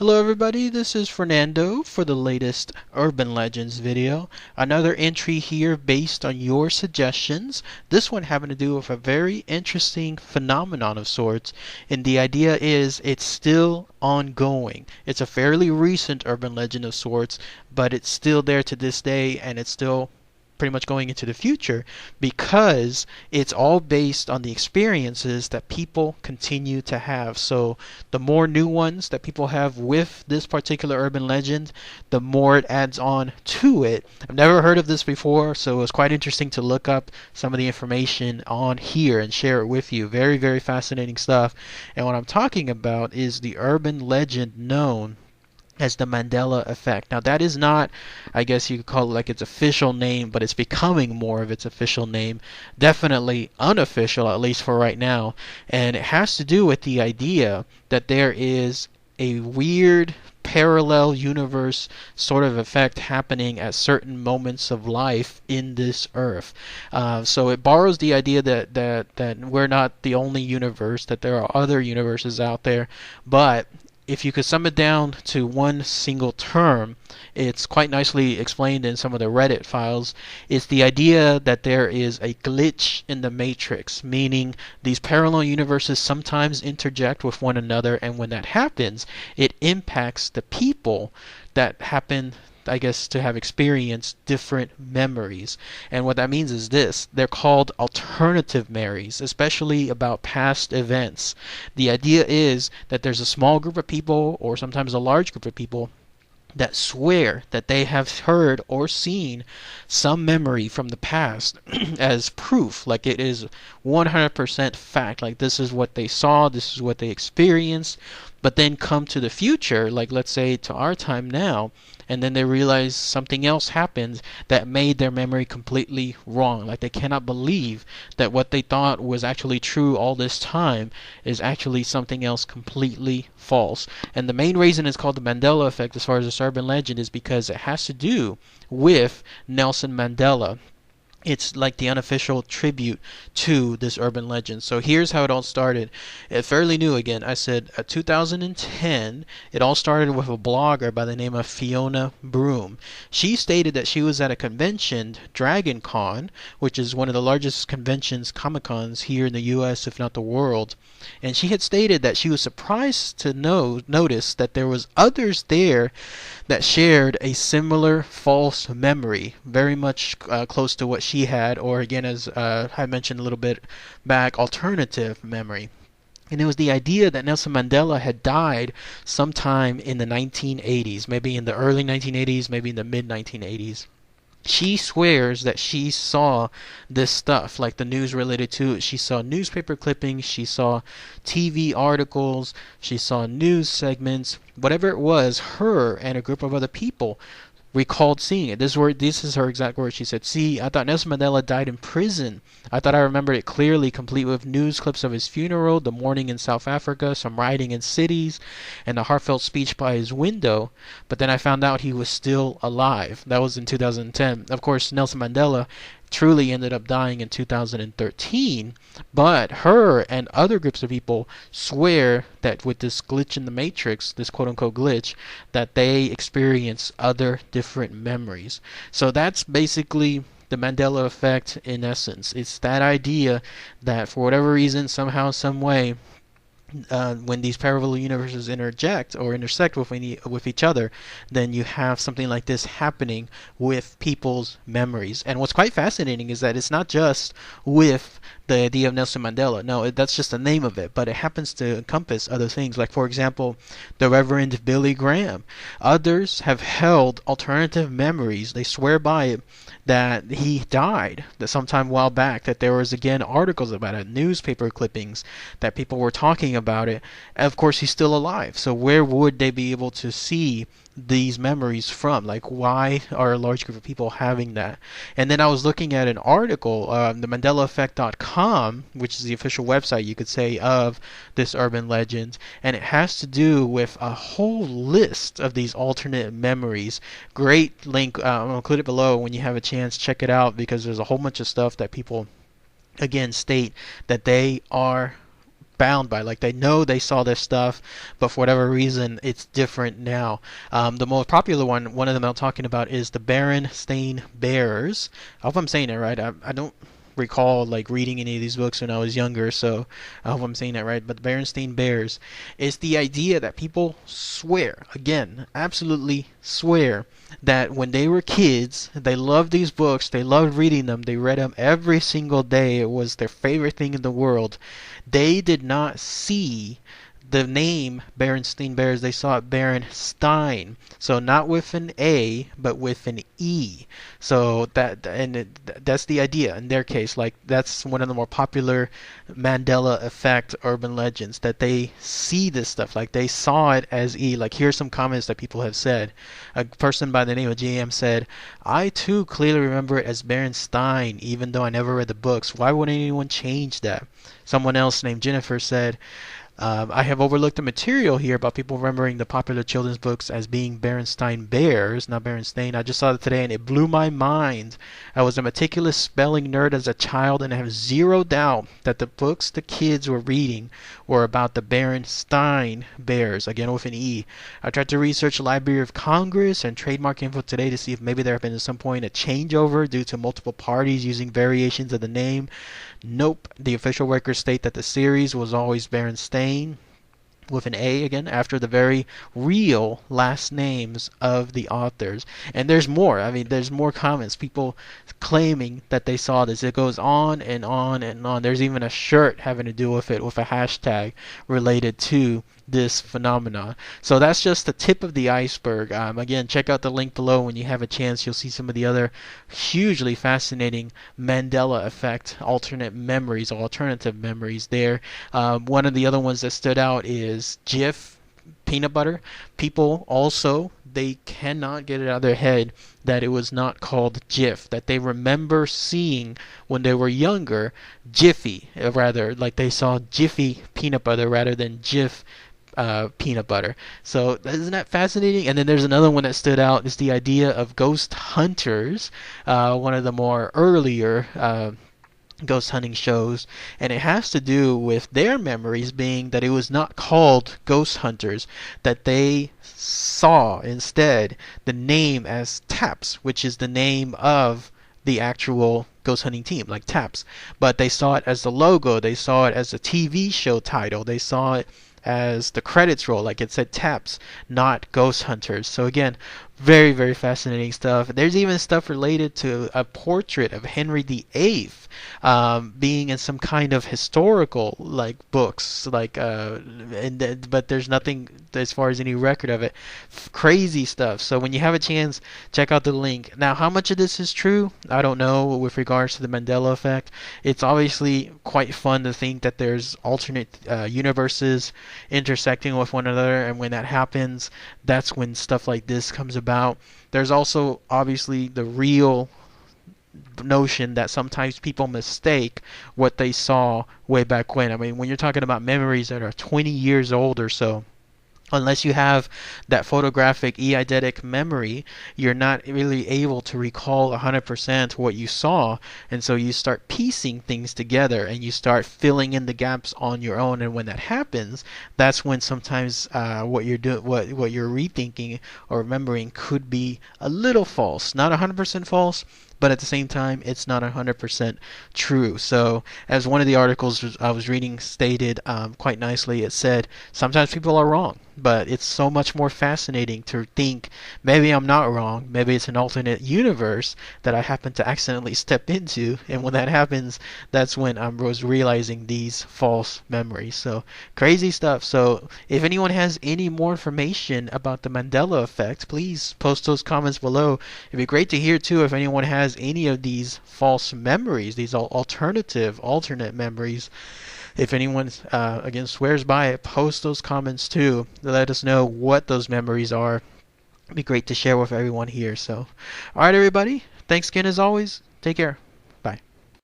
Hello everybody, this is Fernando for the latest Urban Legends video. Another entry here based on your suggestions. This one having to do with a very interesting phenomenon of sorts, and the idea is it's still ongoing. It's a fairly recent urban legend of sorts, but it's still there to this day, and it's still pretty much going into the future because it's all based on the experiences that people continue to have. So the more new ones that people have with this particular urban legend, the more it adds on to it. I've never heard of this before, so it was quite interesting to look up some of the information on here and share it with you. Very, very fascinating stuff. And what I'm talking about is the urban legend known as the Mandela Effect. Now that is not, I guess you could call it like its official name, but it's becoming more of its official name. Definitely unofficial, at least for right now. And it has to do with the idea that there is a weird parallel universe sort of effect happening at certain moments of life in this earth. So it borrows the idea that we're not the only universe, that there are other universes out there, but if you could sum it down to one single term, it's quite nicely explained in some of the Reddit files. It's the idea that there is a glitch in the matrix, meaning these parallel universes sometimes interject with one another, and when that happens, it impacts the people that happen, I guess, to have experienced different memories. And what that means is this: they're called alternative memories, especially about past events. The idea is that there's a small group of people, or sometimes a large group of people, that swear that they have heard or seen some memory from the past as proof, like it is 100% fact, like this is what they saw, this is what they experienced, but then come to the future, like let's say to our time now, and then they realize something else happened that made their memory completely wrong. Like they cannot believe that what they thought was actually true all this time is actually something else completely false. And the main reason it's called the Mandela Effect as far as this urban legend is because it has to do with Nelson Mandela. It's like the unofficial tribute to this urban legend. So here's how it all started. Fairly new again. I said 2010. It all started with a blogger by the name of Fiona Broom. She stated that she was at a convention, Dragon Con, which is one of the largest conventions, Comic-Cons here in the US, if not the world. And she had stated that she was surprised to notice that there was others there that shared a similar false memory, very much close to what she had, or again, as I mentioned a little bit back, alternative memory. And it was the idea that Nelson Mandela had died sometime in the 1980s, maybe in the early 1980s, maybe in the mid 1980s. She swears that she saw this stuff, like the news related to it. She saw newspaper clippings, she saw TV articles, she saw news segments, whatever it was, her and a group of other people recalled seeing it. This is her exact words. She said, "See, I thought Nelson Mandela died in prison. I thought I remembered it clearly, complete with news clips of his funeral, the morning in South Africa, some rioting in cities, and a heartfelt speech by his window. But then I found out he was still alive." That was in 2010. Of course, Nelson Mandela truly ended up dying in 2013, but her and other groups of people swear that with this glitch in the matrix, this quote-unquote glitch, that they experience other different memories. So that's basically the Mandela Effect in essence. It's that idea that for whatever reason, somehow, some way, when these parallel universes interject or intersect with each other, then you have something like this happening with people's memories. And what's quite fascinating is that it's not just with the idea of Nelson Mandela. No, that's just the name of it, but it happens to encompass other things. Like, for example, the Reverend Billy Graham. Others have held alternative memories. They swear by it that he died that sometime while back, that there was again articles about it, newspaper clippings, that people were talking about it. And of course, he's still alive. So where would they be able to see these memories from? Like, why are a large group of people having that? And then I was looking at an article, the MandelaEffect.com, which is the official website, you could say, of this urban legend, and it has to do with a whole list of these alternate memories. Great link. I'm gonna include it below when you have a chance. Check it out, because there's a whole bunch of stuff that people again state that they are bound by. Like they know they saw this stuff, but for whatever reason, it's different now. The most popular one of them I'm talking about is the Berenstain Bears. I hope I'm saying it right. I don't recall like reading any of these books when I was younger, so I hope I'm saying that right. But the Berenstain Bears is the idea that people swear, again, absolutely swear, that when they were kids, they loved these books, they loved reading them, they read them every single day, it was their favorite thing in the world. They did not see the name Berenstain Bears, they saw it Berenstein. So not with an A, but with an E. So that's the idea in their case. Like that's one of the more popular Mandela Effect urban legends, that they see this stuff, like they saw it as E. Like here's some comments that people have said. A person by the name of JM said, "I too clearly remember it as Berenstein, even though I never read the books. Why would anyone change that?" Someone else named Jennifer said, "I have overlooked the material here about people remembering the popular children's books as being Berenstain Bears, not Berenstain. I just saw it today and it blew my mind. I was a meticulous spelling nerd as a child and I have zero doubt that the books the kids were reading were about the Berenstain Bears," again with an E. "I tried to research the Library of Congress and trademark info today to see if maybe there have been at some point a changeover due to multiple parties using variations of the name. Nope. The official records state that the series was always Berenstain, with an A again, after the very real last names of the authors." And there's more. I mean, there's more comments. People claiming that they saw this. It goes on and on and on. There's even a shirt having to do with it, with a hashtag related to this phenomenon. So that's just the tip of the iceberg. Again, check out the link below when you have a chance. You'll see some of the other hugely fascinating Mandela Effect alternate memories or alternative memories there. One of the other ones that stood out is Jif peanut butter. People also, they cannot get it out of their head that it was not called Jif, that they remember seeing when they were younger Jiffy, rather, like they saw Jiffy peanut butter rather than Jif peanut butter. So isn't that fascinating? And then there's another one that stood out, is the idea of ghost hunters, one of the more earlier ghost hunting shows, and it has to do with their memories being that it was not called ghost hunters, that they saw instead the name as Taps, which is the name of the actual ghost hunting team, like Taps, but they saw it as the logo, they saw it as a TV show title, they saw it as the credits roll, like it said Taps, not Ghost Hunters. So again, very, very fascinating stuff. There's even stuff related to a portrait of Henry VIII being in some kind of historical like books, like but there's nothing as far as any record of it. Crazy stuff. So when you have a chance, check out the link. Now, how much of this is true? I don't know with regards to the Mandela Effect. It's obviously quite fun to think that there's alternate universes intersecting with one another, and when that happens, that's when stuff like this comes about. There's also obviously the real notion that sometimes people mistake what they saw way back when. I mean, when you're talking about memories that are 20 years old or so, unless you have that photographic eidetic memory, you're not really able to recall 100% what you saw, and so you start piecing things together and you start filling in the gaps on your own. And when that happens, that's when sometimes what you're doing, what you're rethinking or remembering, could be a little false. Not 100% false, but at the same time, it's not 100% true. So, as one of the articles I was reading stated quite nicely, it said, sometimes people are wrong, but it's so much more fascinating to think, maybe I'm not wrong, maybe it's an alternate universe that I happen to accidentally step into, and when that happens, that's when I was realizing these false memories. So, crazy stuff. So, if anyone has any more information about the Mandela Effect, please post those comments below. It'd be great to hear too if anyone has any of these false memories, these alternate memories. If anyone again swears by it, post those comments too. Let us know what those memories are. It'd be great to share with everyone here. So, all right, everybody. Thanks again as always. Take care.